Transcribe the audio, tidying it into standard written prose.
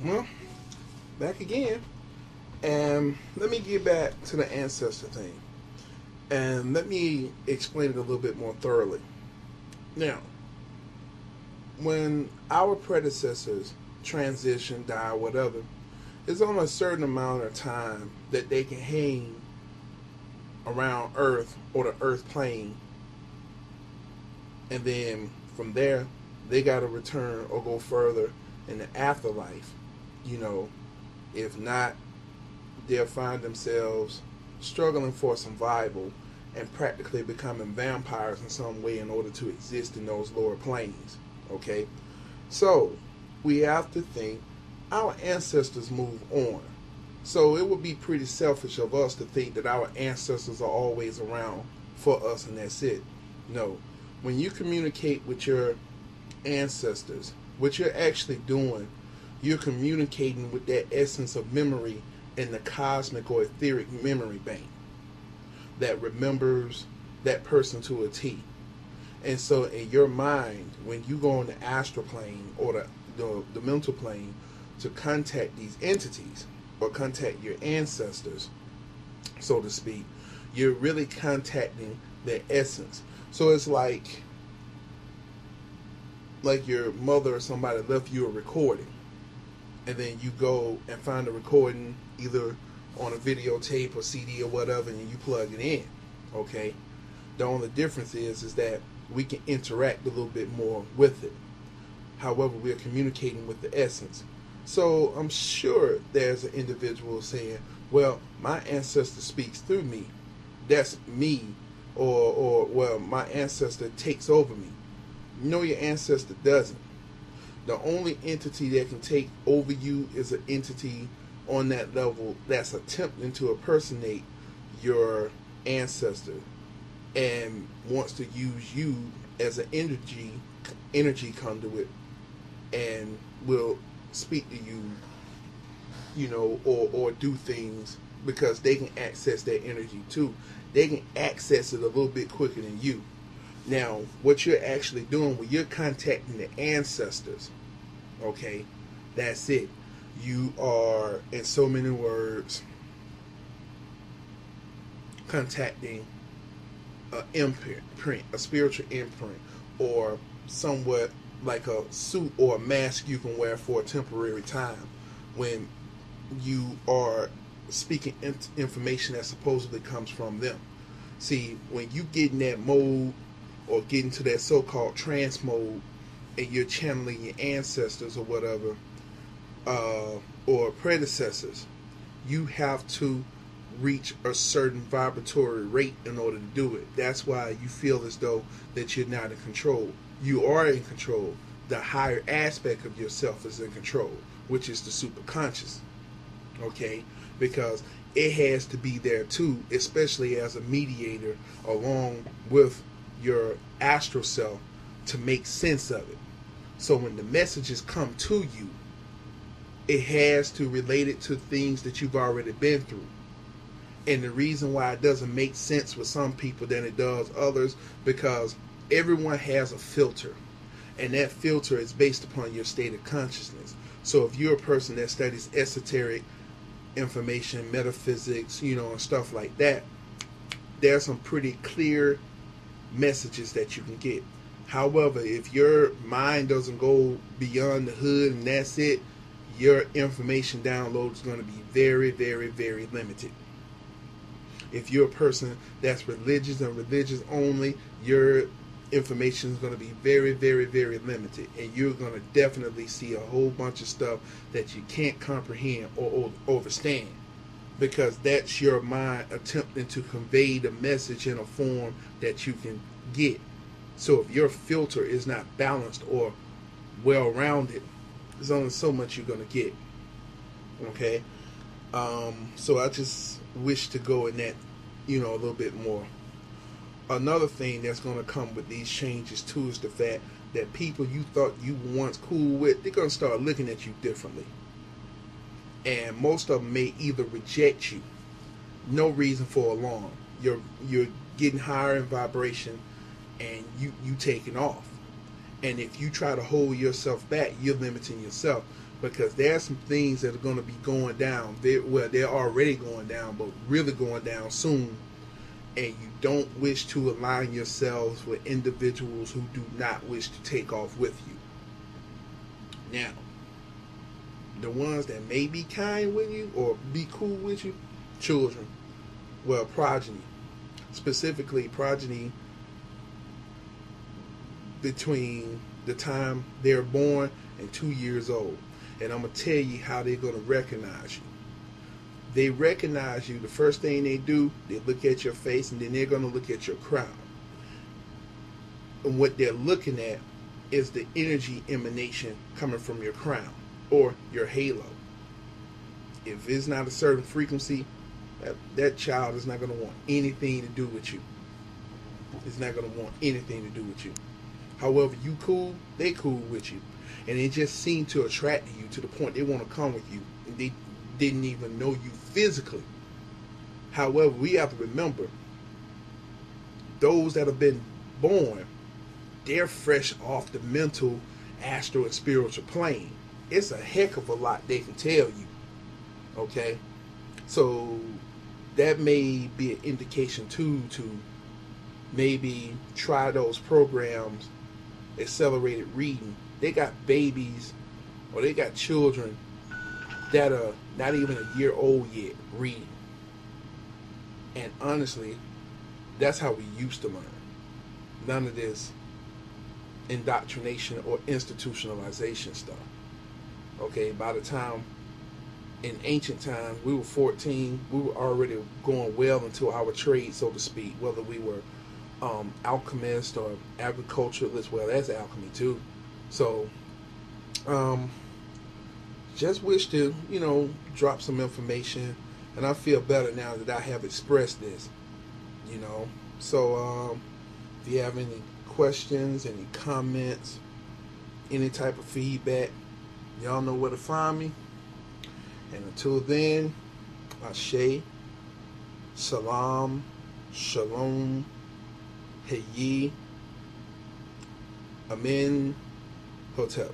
Well, back again. And let me get back to the ancestor thing. And let me explain it a little bit more thoroughly. Now, when our predecessors transition, die, whatever, it's on a certain amount of time that they can hang around Earth or the Earth plane, and then from there they got to return or go further in the afterlife. You know, if not, they'll find themselves struggling for survival and practically becoming vampires in some way in order to exist in those lower planes. Okay, so we have to think our ancestors move on. So it would be pretty selfish of us to think that our ancestors are always around for us and that's it. No. When you communicate with your ancestors, what you're actually doing, you're communicating with that essence of memory in the cosmic or etheric memory bank that remembers that person to a T. And so in your mind, when you go on the astral plane or the mental plane to contact these entities or contact your ancestors, so to speak, you're really contacting their essence. So it's like your mother or somebody left you a recording, and then you go and find a recording either on a videotape or CD or whatever, and you plug it in. Okay, the only difference is that we can interact a little bit more with it. However, we're communicating with the essence. So I'm sure there's an individual saying, well, my ancestor speaks through me. That's me. Or well, my ancestor takes over me. No, your ancestor doesn't. The only entity that can take over you is an entity on that level that's attempting to impersonate your ancestor and wants to use you as an energy conduit and will speak to you, you know, or do things because they can access that energy too. They can access it a little bit quicker than you. Now, what you're actually doing when you're contacting the ancestors, okay, that's it. You are, in so many words, contacting an imprint, a spiritual imprint, or somewhat like a suit or a mask you can wear for a temporary time when you are speaking information that supposedly comes from them. See, when you get in that mode or get into that so-called trance mode and you're channeling your ancestors or whatever, or predecessors, you have to reach a certain vibratory rate in order to do it. That's why you feel as though that you're not in control. You are in control. The higher aspect of yourself is in control, which is the superconscious. Okay? Because it has to be there too, especially as a mediator along with your astral self to make sense of it. So when the messages come to you, it has to relate it to things that you've already been through. And the reason why it doesn't make sense with some people than it does others, because everyone has a filter. And that filter is based upon your state of consciousness. So if you're a person that studies esoteric information, metaphysics, you know, and stuff like that, there's some pretty clear messages that you can get. However, if your mind doesn't go beyond the hood and that's it, your information download is going to be very, very, very limited. If you're a person that's religious and religious only, your information is going to be very, very, very limited. And you're going to definitely see a whole bunch of stuff that you can't comprehend or understand. Because that's your mind attempting to convey the message in a form that you can get. So if your filter is not balanced or well-rounded, there's only so much you're going to get. Okay? So I just wish to go in that, you know, a little bit more. Another thing that's going to come with these changes too is the fact that people you thought you were once cool with, they're going to start looking at you differently. And most of them may either reject you, no reason for alarm. You're getting higher in vibration and you taking off. And if you try to hold yourself back, you're limiting yourself. because there's some things that are going to be going down. They're already going down, but really going down soon. And you don't wish to align yourselves with individuals who do not wish to take off with you. Now, the ones that may be kind with you or be cool with you, children, well, progeny, specifically progeny between the time they're born and 2 years old. And I'm going to tell you how they're going to recognize you. They recognize you, the first thing they do, they look at your face, and then they're going to look at your crown. And what they're looking at is the energy emanation coming from your crown or your halo. If it's not a certain frequency, that child is not going to want anything to do with you. It's not going to want anything to do with you. However, you cool, they cool with you. And it just seemed to attract you to the point they want to come with you. And they didn't even know you physically. However, we have to remember, those that have been born, they're fresh off the mental, astral, and spiritual plane. It's a heck of a lot they can tell you. Okay? So that may be an indication too to maybe try those programs, accelerated reading. They got babies or they got children that are not even a year old yet reading. And honestly, that's how we used to learn. None of this indoctrination or institutionalization stuff. Okay, by the time in ancient times we were 14, we were already going well into our trade, so to speak, whether we were alchemists or agriculturalists. Well, that's alchemy too. So just wish to, drop some information, and I feel better now that I have expressed this, So if you have any questions, any comments, any type of feedback, y'all know where to find me. And until then, Ashe, Salam, Shalom, Hayi, Amen, Hotel.